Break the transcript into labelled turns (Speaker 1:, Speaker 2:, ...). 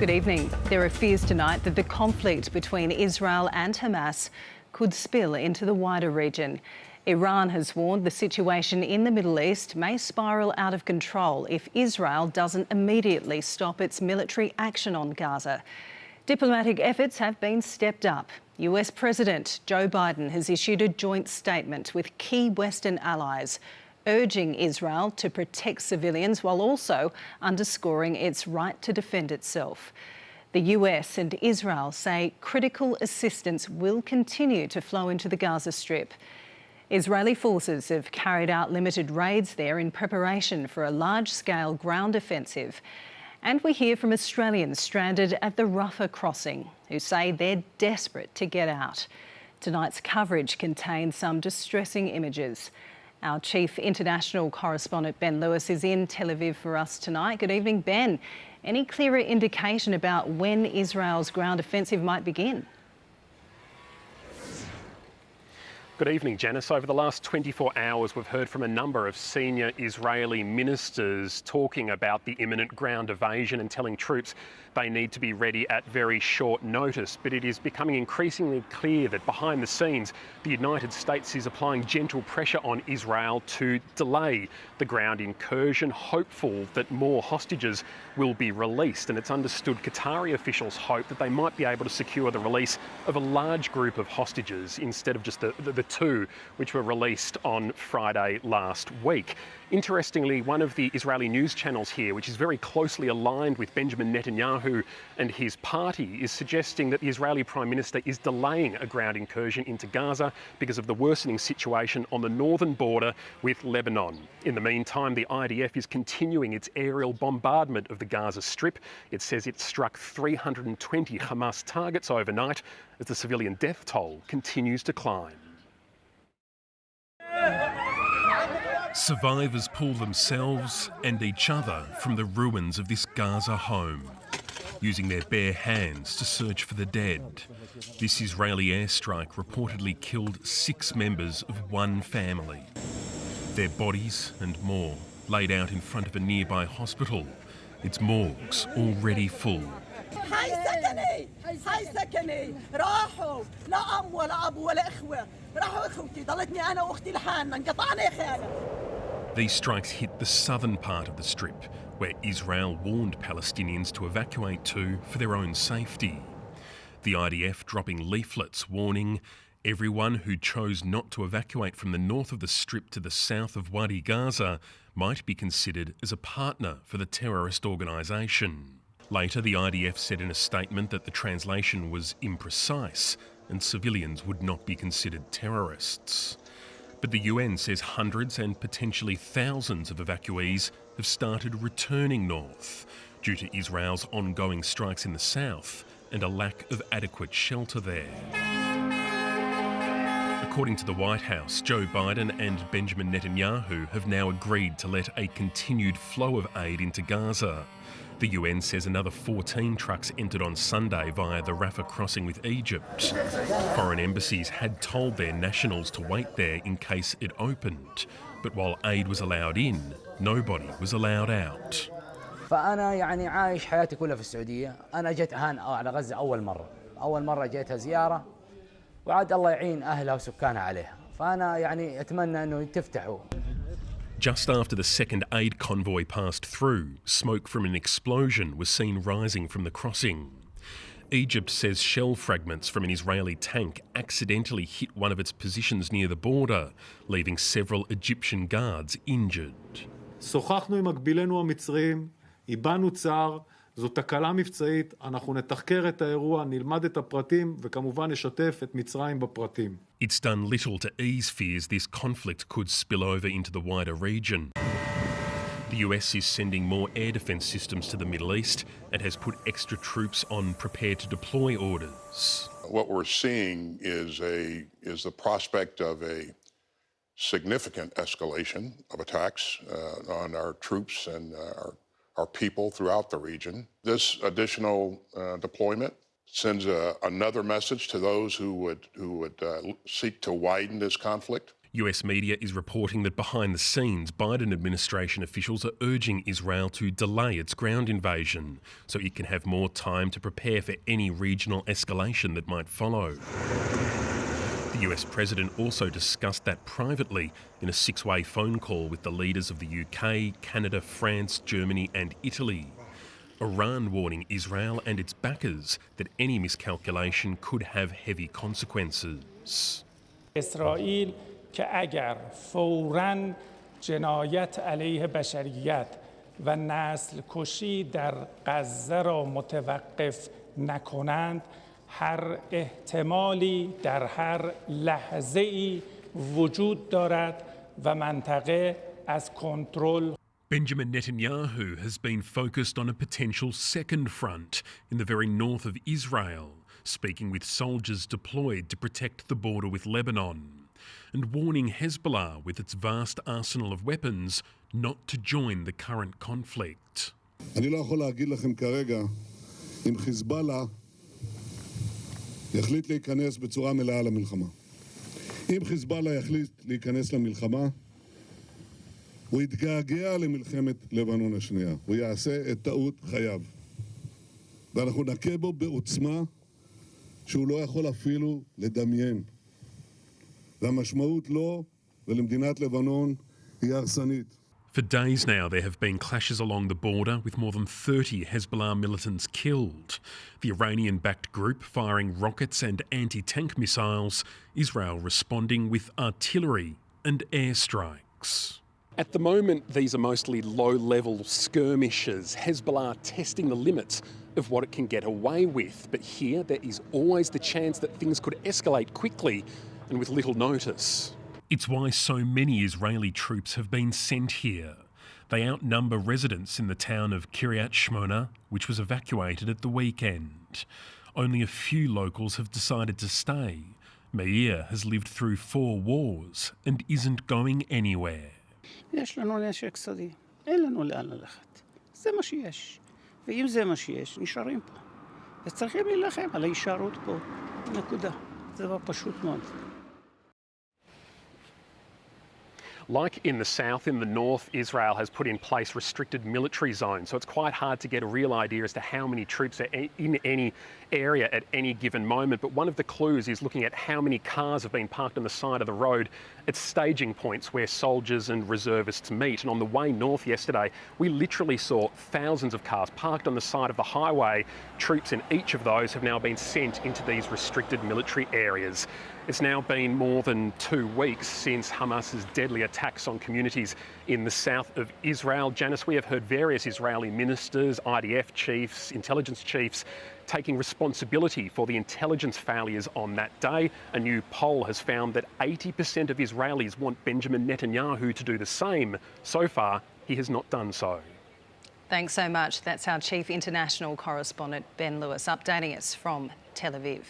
Speaker 1: Good evening. There are fears tonight that the conflict between Israel and Hamas could spill into the wider region. Iran has warned the situation in the Middle East may spiral out of control if Israel doesn't immediately stop its military action on Gaza. Diplomatic efforts have been stepped up. US President Joe Biden has issued a joint statement with key Western allies, urging Israel to protect civilians while also underscoring its right to defend itself. The US and Israel say critical assistance will continue to flow into the Gaza Strip. Israeli forces have carried out limited raids there in preparation for a large-scale ground offensive. And we hear from Australians stranded at the Rafah crossing who say they're desperate to get out. Tonight's coverage contains some distressing images. Our chief international correspondent Ben Lewis is in Tel Aviv for us tonight. Good evening, Ben. Any clearer indication about when Israel's ground offensive might begin?
Speaker 2: Good evening, Janice. Over the last 24 hours, we've heard from a number of senior Israeli ministers talking about the imminent ground invasion and telling troops they need to be ready at very short notice. But it is becoming increasingly clear that behind the scenes, the United States is applying gentle pressure on Israel to delay the ground incursion, hopeful that more hostages will be released. And it's understood Qatari officials hope that they might be able to secure the release of a large group of hostages instead of just the two which were released on Friday last week. Interestingly, one of the Israeli news channels here, which is very closely aligned with Benjamin Netanyahu and his party, is suggesting that the Israeli Prime Minister is delaying a ground incursion into Gaza because of the worsening situation on the northern border with Lebanon. In the meantime, the IDF is continuing its aerial bombardment of the Gaza Strip. It says it struck 320 Hamas targets overnight as the civilian death toll continues to climb.
Speaker 3: Survivors pull themselves and each other from the ruins of this Gaza home, using their bare hands to search for the dead. This Israeli airstrike reportedly killed 6 members of one family. Their bodies and more laid out in front of a nearby hospital, its morgues already full. These strikes hit the southern part of the Strip, where Israel warned Palestinians to evacuate to for their own safety. The IDF dropping leaflets warning everyone who chose not to evacuate from the north of the Strip to the south of Wadi Gaza might be considered as a partner for the terrorist organisation. Later, the IDF said in a statement that the translation was imprecise and civilians would not be considered terrorists. But the UN says hundreds and potentially thousands of evacuees have started returning north due to Israel's ongoing strikes in the south and a lack of adequate shelter there. According to the White House, Joe Biden and Benjamin Netanyahu have now agreed to let a continued flow of aid into Gaza. The UN says another 14 trucks entered on Sunday via the Rafah crossing with Egypt. Foreign embassies had told their nationals to wait there in case it opened. But while aid was allowed in, nobody was allowed out.
Speaker 4: فأنا يعني عايش حياتي كلها في السعودية. أنا جيت هان على غزة أول مرة جيتها زيارة وعاد الله يعين أهلها وسكانها عليها. فأنا يعني أتمنى إنه تفتحوا.
Speaker 3: Just after the second aid convoy passed through, smoke from an explosion was seen rising from the crossing. Egypt says shell fragments from an Israeli tank accidentally hit one of its positions near the border, leaving several Egyptian guards injured.
Speaker 5: שוחחנו עם מקבילנו המצריים, הבענו צער, זו תקלה מבצעית, אנחנו נתחקר את האירוע, נלמד את הפרטים וכמובן נשתף את מצרים בפרטים.
Speaker 3: It's done little to ease fears this conflict could spill over into the wider region. The US is sending more air defence systems to the Middle East and has put extra troops on prepare to deploy orders.
Speaker 6: What we're seeing is the prospect of a significant escalation of attacks on our troops and our people throughout the region. This additional deployment sends another message to those who would seek to widen this conflict.
Speaker 3: US media is reporting that behind the scenes, Biden administration officials are urging Israel to delay its ground invasion so it can have more time to prepare for any regional escalation that might follow. The US president also discussed that privately in a six-way phone call with the leaders of the UK, Canada, France, Germany and Italy. Iran warning Israel and its backers that any miscalculation could have heavy consequences.
Speaker 7: اسرائیل که اگر فوراً جنایت علیه بشریت و نسل کشی در غزه را متوقف نکنند هر احتمالی در هر لحظه‌ای وجود دارد و منطقه از کنترل
Speaker 3: Benjamin Netanyahu has been focused on a potential second front in the very north of Israel, speaking with soldiers deployed to protect the border with Lebanon, and warning Hezbollah with its vast arsenal of weapons not to join the current conflict.
Speaker 8: אני לא יכול להגיד לכם כרגע אם חיזבאללה יחליט להיכנס בצורה מלאה למלחמה. אם חיזבאללה יחליט להיכנס למלחמה, הוא יתגעגע למלחמת לבנון השנייה. הוא יעשה את טעות חייו. ואנחנו נכה בו בעוצמה שהוא לא יכול אפילו לדמיין. והמשמעות לו ולמדינת לבנון היא הרסנית.
Speaker 3: For days now, there have been clashes along the border with more than 30 Hezbollah militants killed. The Iranian-backed group firing rockets and anti-tank missiles, Israel responding with artillery and airstrikes.
Speaker 2: At the moment, these are mostly low-level skirmishes, Hezbollah testing the limits of what it can get away with. But here, there is always the chance that things could escalate quickly and with little notice.
Speaker 3: It's why so many Israeli troops have been sent here. They outnumber residents in the town of Kiryat Shmona, which was evacuated at the weekend. Only a few locals have decided to stay. Meir has lived through 4 wars and isn't going anywhere.
Speaker 9: יש לנו נשק שדה, אין לנו לאן ללכת. זה מה שיש. ואם זה מה שיש, נשארים פה. וצריכים להילחם על ההישארות פה. נקודה. זה דבר פשוט מאוד.
Speaker 2: Like in the south, in the north, Israel has put in place restricted military zones, so it's quite hard to get a real idea as to how many troops are in any area at any given moment. But one of the clues is looking at how many cars have been parked on the side of the road at staging points where soldiers and reservists meet. And on the way north yesterday, we literally saw thousands of cars parked on the side of the highway. Troops in each of those have now been sent into these restricted military areas. It's now been more than 2 weeks since Hamas's deadly attacks on communities in the south of Israel. Janice, we have heard various Israeli ministers, IDF chiefs, intelligence chiefs taking responsibility for the intelligence failures on that day. A new poll has found that 80% of Israelis want Benjamin Netanyahu to do the same. So far, he has not done so.
Speaker 1: Thanks so much. That's our chief international correspondent, Ben Lewis, updating us from Tel Aviv.